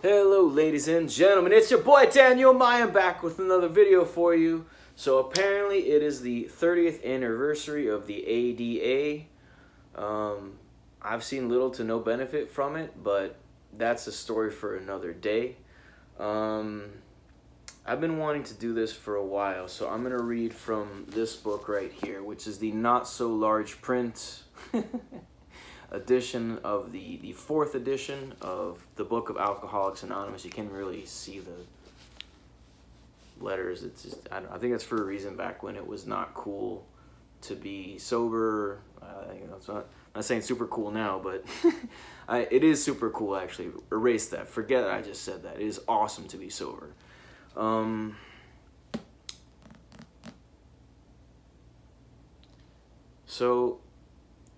Hello ladies and gentlemen, it's your boy Dabiel Mayim back with another video for you. So apparently it is the 30th anniversary of the ADA. I've seen little to no benefit from it, but that's a story for another day. I've been wanting to do this for a while, so I'm going to read from this book right here, which is the not so large print edition of the fourth edition of the Book of Alcoholics Anonymous. You can't really see the letters. It's just, I think that's for a reason back when it was not cool to be sober. It's not, I'm not saying super cool now, but it is super cool actually. Erase that. Forget I just said that. It is awesome to be sober. So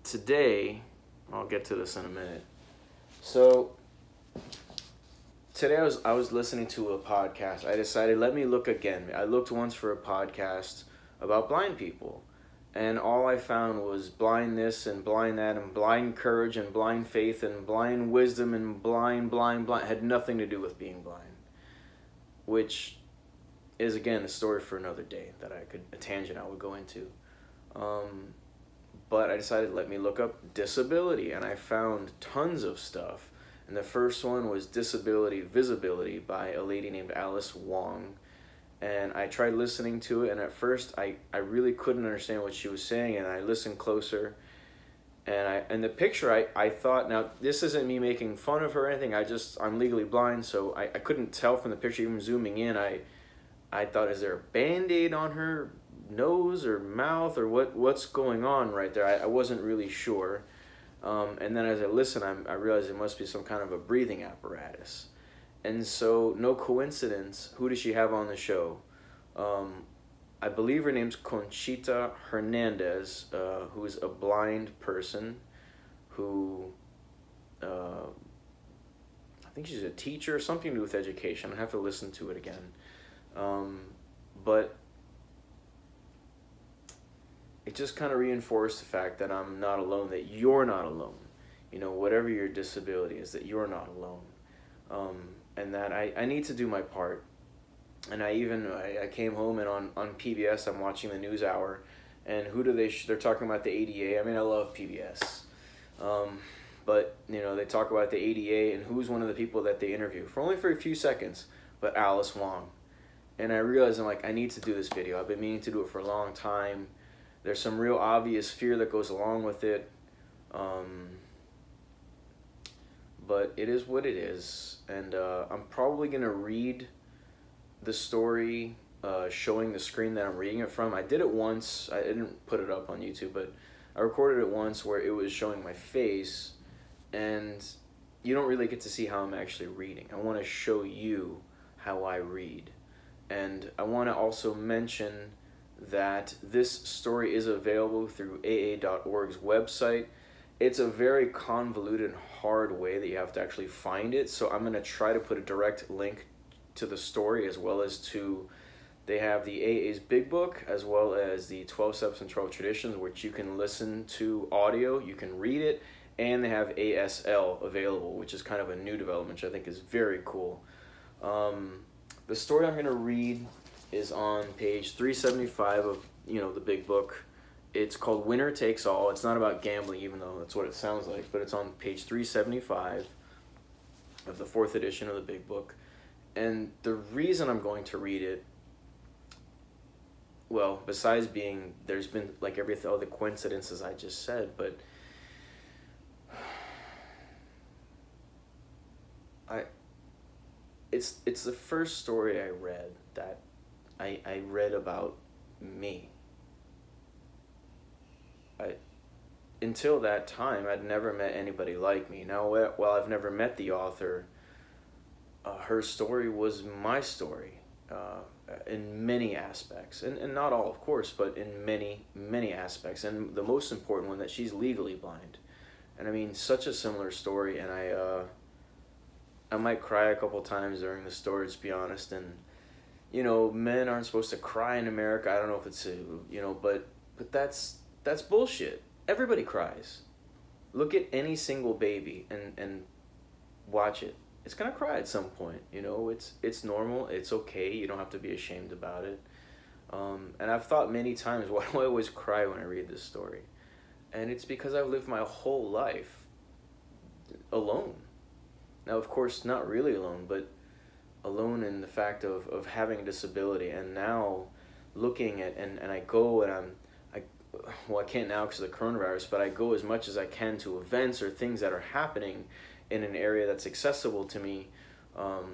today, I'll get to this in a minute. So today I was listening to a podcast. I decided, let me look again. I looked once for a podcast about blind people, and all I found was blind this and blind that and blind courage and blind faith and blind wisdom and blind. Had nothing to do with being blind, which is again a story for another day that a tangent I would go into. But I decided, let me look up disability, and I found tons of stuff. And the first one was Disability Visibility by a lady named Alice Wong. And I tried listening to it, and at first I really couldn't understand what she was saying, and I listened closer. And the picture, I thought, now this isn't me making fun of her or anything, I'm legally blind, so I couldn't tell from the picture, even zooming in. I thought, is there a Band-Aid on her nose or mouth, or what's going on right there? I wasn't really sure. And then as I listened, I realized it must be some kind of a breathing apparatus. And so, no coincidence, who does she have on the show? I believe her name's Conchita Hernandez, who is a blind person who, I think she's a teacher, something to do with education. I have to listen to it again. But it just kind of reinforced the fact that I'm not alone, that you're not alone. You know, whatever your disability is, that you're not alone. And that I need to do my part. And I came home, and on PBS I'm watching the News Hour, and who do they're talking about the ADA. I mean, I love PBS. But, you know, they talk about the ADA, and who's one of the people that they interview, for only for a few seconds, but Alice Wong. And I realized, I'm like, I need to do this video. I've been meaning to do it for a long time. There's some real obvious fear that goes along with it. But it is what it is. And I'm probably going to read the story showing the screen that I'm reading it from. I did it once. I didn't put it up on YouTube, but I recorded it once where it was showing my face. And you don't really get to see how I'm actually reading. I want to show you how I read. And I want to also mention that this story is available through AA.org's website. It's a very convoluted and hard way that you have to actually find it, so I'm going to try to put a direct link to the story, as well as to, they have the AA's Big Book, as well as the 12 Steps and 12 Traditions, which you can listen to audio, you can read it, and they have ASL available, which is kind of a new development, which I think is very cool. The story I'm going to read is on page 375 of, the Big Book. It's called Winner Takes All. It's not about gambling, even though that's what it sounds like, but it's on page 375 of the fourth edition of the Big Book. And the reason I'm going to read it, well, besides being, there's been like everything, all the coincidences I just said, but it's the first story I read that I read about me. Until that time, I'd never met anybody like me. Now, while I've never met the author, her story was my story in many aspects. And not all, of course, but in many aspects. And the most important one, that she's legally blind. And I mean, such a similar story, and I might cry a couple times during the story, to be honest. And, men aren't supposed to cry in America. I don't know if it's, but that's bullshit. Everybody cries. Look at any single baby and watch it. it's gonna cry at some point. You know, it's normal. It's okay. You don't have to be ashamed about it. And I've thought many times, why do I always cry when I read this story? And it's because I've lived my whole life alone. Now, of course, not really alone, but alone in the fact of having a disability. And now looking at, and I go and well, I can't now because of the coronavirus, but I go as much as I can to events or things that are happening in an area that's accessible to me,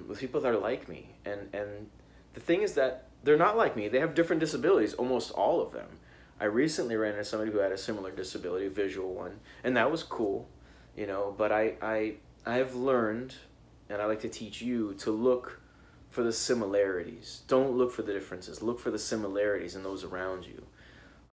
with people that are like me. And the thing is that they're not like me. They have different disabilities, almost all of them. I recently ran into somebody who had a similar disability, a visual one, and that was cool, you know, but I've learned, and I like to teach you, to look for the similarities. Don't look for the differences. Look for the similarities in those around you.